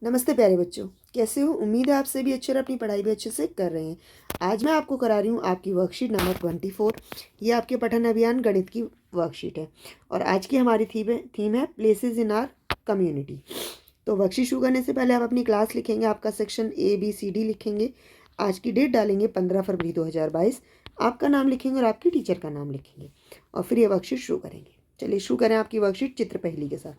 नमस्ते प्यारे बच्चों, कैसे हो? उम्मीद है आप सभी अच्छे और अपनी पढ़ाई भी अच्छे से कर रहे हैं। आज मैं आपको करा रही हूँ आपकी वर्कशीट नंबर 24। ये आपके पठन अभियान गणित की वर्कशीट है और आज की हमारी थीम है प्लेसेस इन आर कम्युनिटी। तो वर्कशीट शुरू करने से पहले आप अपनी क्लास लिखेंगे, आपका सेक्शन ABCD लिखेंगे, आज की डेट डालेंगे 15 फरवरी 2022, आपका नाम लिखेंगे और आपके टीचर का नाम लिखेंगे और फिर ये वर्कशीट शुरू करेंगे। चलिए शुरू करें आपकी वर्कशीट चित्र पहली के साथ।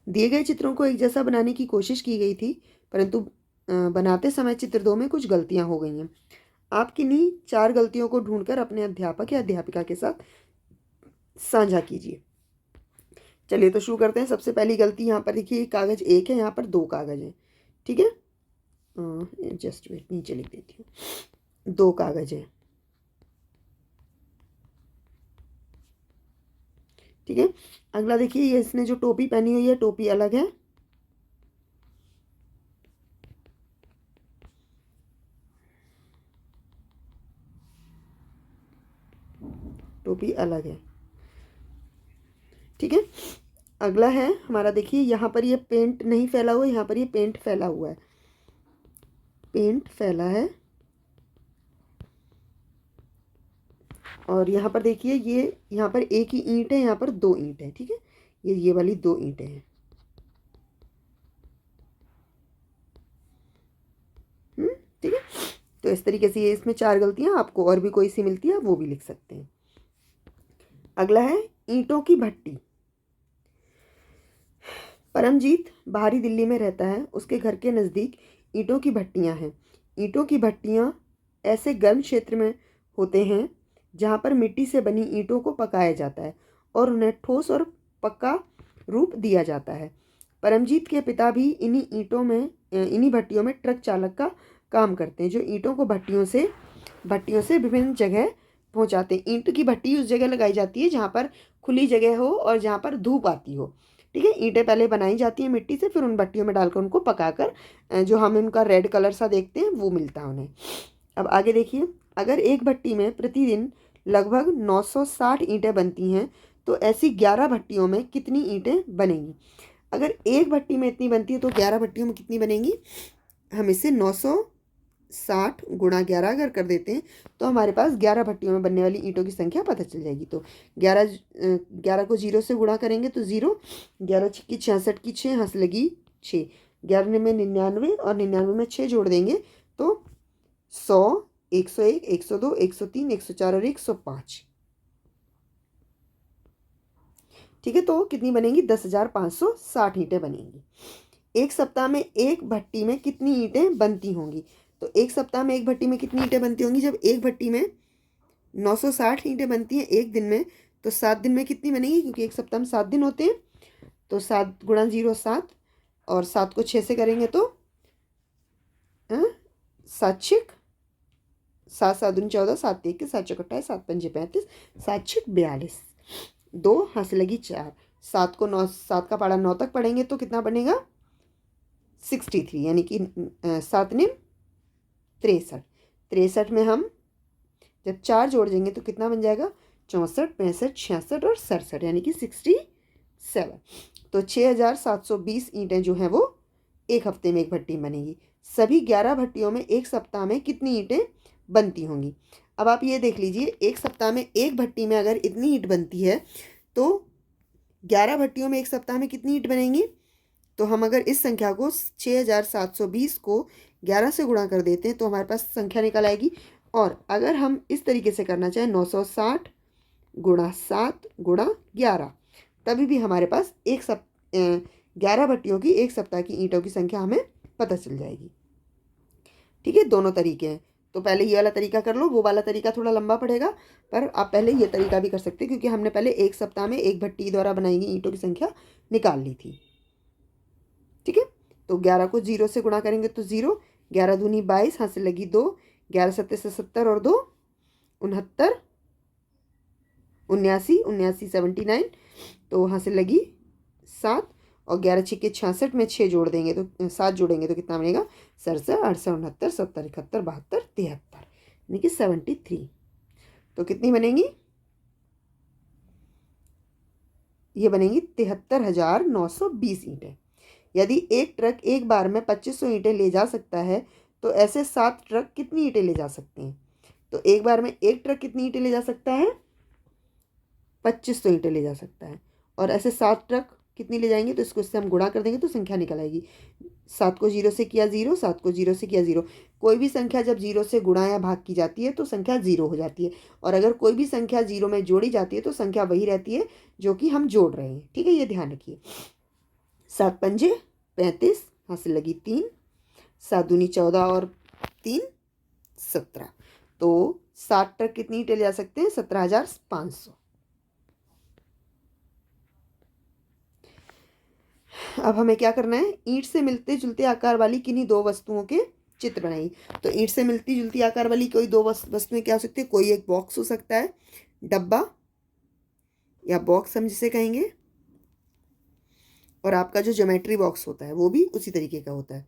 दिए गए चित्रों को एक जैसा बनाने की कोशिश की गई थी, परंतु बनाते समय चित्र 2 में कुछ गलतियां हो गई हैं। आप किन्हीं 4 गलतियों को ढूंढकर अपने अध्यापक या अध्यापिका के साथ साझा कीजिए। चलिए तो शुरू करते हैं। सबसे पहली गलती यहाँ पर देखिए, कागज 1 है, यहाँ पर 2 कागज हैं। ठीक है, जस्ट वेट, नीचे लिख देती हूँ। 2 कागज है। ठीक है, अगला देखिए, ये इसने जो टोपी पहनी हुई है, टोपी अलग है। टोपी अलग है। ठीक है, अगला है हमारा, देखिए यहाँ पर ये पेंट नहीं फैला हुआ, यहाँ पर ये पेंट फैला हुआ है। पेंट फैला है और यहाँ पर देखिए, ये यहाँ पर एक ही ईंट है, यहाँ पर 2 ईंट है। ठीक है, ये वाली 2 ईंटें हैं। ठीक है, तो इस तरीके से ये इसमें 4 गलतियां, आपको और भी कोई सी मिलती है वो भी लिख सकते हैं। अगला है ईंटों की भट्टी। परमजीत बाहरी दिल्ली में रहता है, उसके घर के नज़दीक ईंटों की भट्टियां हैं। ईंटों की भट्टियां ऐसे गर्म क्षेत्र में होते हैं जहां पर मिट्टी से बनी ईंटों को पकाया जाता है और उन्हें ठोस और पक्का रूप दिया जाता है। परमजीत के पिता भी इन्हीं भट्टियों में ट्रक चालक का काम करते हैं, जो ईंटों को भट्टियों से विभिन्न जगह पहुंचाते हैं। ईंट की भट्टी उस जगह लगाई जाती है जहां पर खुली जगह हो और जहां पर धूप आती हो। ठीक है, ईंटें पहले बनाई जाती हैं मिट्टी से, फिर उन भट्टियों में डालकर उनको पकाकर जो हम इनका रेड कलर सा देखते हैं वो मिलता है उन्हें। अब आगे देखिए, अगर एक भट्टी में प्रतिदिन लगभग 960 ईंटें बनती हैं तो ऐसी 11 भट्टियों में कितनी ईंटें बनेंगी? अगर एक भट्टी में इतनी बनती है तो 11 भट्टियों में कितनी बनेंगी? हम इसे 960 गुणा 11 अगर कर देते हैं तो हमारे पास 11 भट्टियों में बनने वाली ईंटों की संख्या पता चल जाएगी। तो 11 को 0 से गुणा करेंगे तो 0, 11 की 66 की 6, हंस लगी 6, 11 में 99 और 99 में 6 जोड़ देंगे तो 100, 101, 102, 103, 104 और 105। ठीक है, तो कितनी बनेंगी? 10,560 ईंटें बनेंगी। एक सप्ताह में एक भट्टी में कितनी ईंटें बनती होंगी? तो एक सप्ताह में एक भट्टी में कितनी ईंटें बनती होंगी? जब एक भट्टी में 960 ईंटें बनती हैं एक दिन में, तो 7 दिन में कितनी बनेगी? क्योंकि एक सप्ताह में 7 दिन होते हैं, तो 7 गुणा 0 7, और 7 को 6 से करेंगे तो 7 6, 7 7 दूनी 14, 7 1 7 चौक 28, 7 पंजे 35, 7 6 42, 2 हंस लगी 4, 7 को 9, 7 का पारा 9 तक पढ़ेंगे तो कितना बनेगा? 63, यानी कि 7 ने 63। 63 में हम जब 4 जोड़ देंगे तो कितना बन जाएगा? 64, 65, 66 और 67, यानी कि 67। तो 6,720 ईंटें जो हैं वो एक हफ्ते में एक भट्टी में बनेगी। सभी 11 भट्टियों में एक सप्ताह में कितनी ईंटें बनती होंगी? अब आप ये देख लीजिए, एक सप्ताह में एक भट्टी में अगर इतनी ईंट बनती है तो 11 भट्टियों में एक सप्ताह में कितनी ईंट बनेंगी? तो हम अगर इस संख्या को 6,720 को 11 से गुणा कर देते हैं तो हमारे पास संख्या निकल आएगी। और अगर हम इस तरीके से करना चाहें, 960 गुणा 7 गुणा 11, तभी भी हमारे पास 11 भट्टियों की एक सप्ताह की ईंटों की संख्या हमें पता चल जाएगी। ठीक है, दोनों तरीके हैं। तो पहले ये वाला तरीका कर लो, वो वाला तरीका थोड़ा लंबा पड़ेगा, पर आप पहले ये तरीका भी कर सकते हैं क्योंकि हमने पहले एक सप्ताह में एक भट्टी द्वारा बनाई गई ईंटों की संख्या निकाल ली थी। ठीक है, तो 11 को 0 से गुणा करेंगे तो 0, 11 दूनी 22, हाथ से लगी 2, 11 सत्ते से 70 और 2 69, 79, 79 79, तो वहाँ से लगी 7, और 11 छिक्के 66 में 6 जोड़ देंगे तो 7 जोड़ेंगे तो कितना बनेगा? 67, 68, 69, 70, 71, 72, 73, यानी कि 73। तो कितनी बनेंगी? ये बनेंगी 73,920 ईंटें। यदि एक ट्रक एक बार में 2500 ईंटें ले जा सकता है तो ऐसे 7 ट्रक कितनी ईंटें ले जा सकते हैं? तो एक बार में एक ट्रक कितनी ईंटें ले जा सकता है? 2500 ईंटें ले जा सकता है। और ऐसे 7 ट्रक कितनी ले जाएंगे? तो इसको इससे हम गुणा कर देंगे तो संख्या निकल आएगी। 7 को 0 से किया 0, 7 को 0 से किया 0। कोई भी संख्या जब 0 से गुणा या भाग की जाती है तो संख्या 0 हो जाती है, और अगर कोई भी संख्या 0 में जोड़ी जाती है तो संख्या वही रहती है जो कि हम जोड़ रहे हैं। ठीक है, ये ध्यान रखिए। 7 पंजे 35, यहाँ से लगी 3, 7 दूनी 14 और 3 17। तो 7 ट्रक कितनी ईंटें ले जा सकते हैं? 17,500। अब हमें क्या करना है? ईंट से मिलते जुलते आकार वाली किन्हीं दो वस्तुओं के चित्र बनाइए। तो ईंट से मिलती जुलती आकार वाली कोई दो वस्तुएं क्या हो सकती है? कोई एक बॉक्स हो सकता है, डब्बा या बॉक्स हम जिसे कहेंगे, और आपका जो ज्योमेट्री बॉक्स होता है वो भी उसी तरीके का होता है।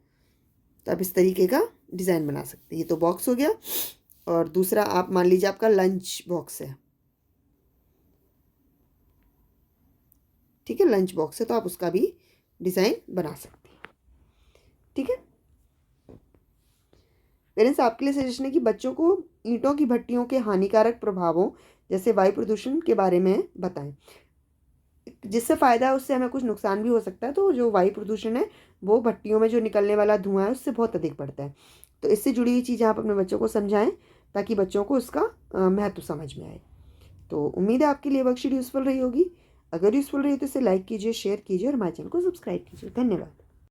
तो आप इस तरीके का डिज़ाइन बना सकते हैं। ये तो बॉक्स हो गया। और दूसरा आप मान लीजिए आपका लंच बॉक्स है, ठीक है, लंच बॉक्स है, तो आप उसका भी डिज़ाइन बना सकते हैं। ठीक है पेरेंट्स, आपके लिए सजेशन है कि बच्चों को ईंटों की भट्टियों के हानिकारक प्रभावों जैसे वायु प्रदूषण के बारे में बताएं। जिससे फ़ायदा है उससे हमें कुछ नुकसान भी हो सकता है। तो जो वायु प्रदूषण है वो भट्टियों में जो निकलने वाला धुआं है उससे बहुत अधिक बढ़ता है। तो इससे जुड़ी हुई चीज़ें आप अपने बच्चों को समझाएं ताकि बच्चों को उसका महत्व समझ में आए। तो उम्मीद है आपके लिए वर्कशीट यूज़फुल रही होगी। अगर यूज़फुल रही तो इसे लाइक कीजिए, शेयर कीजिए और हमारे चैनल को सब्सक्राइब कीजिए। धन्यवाद।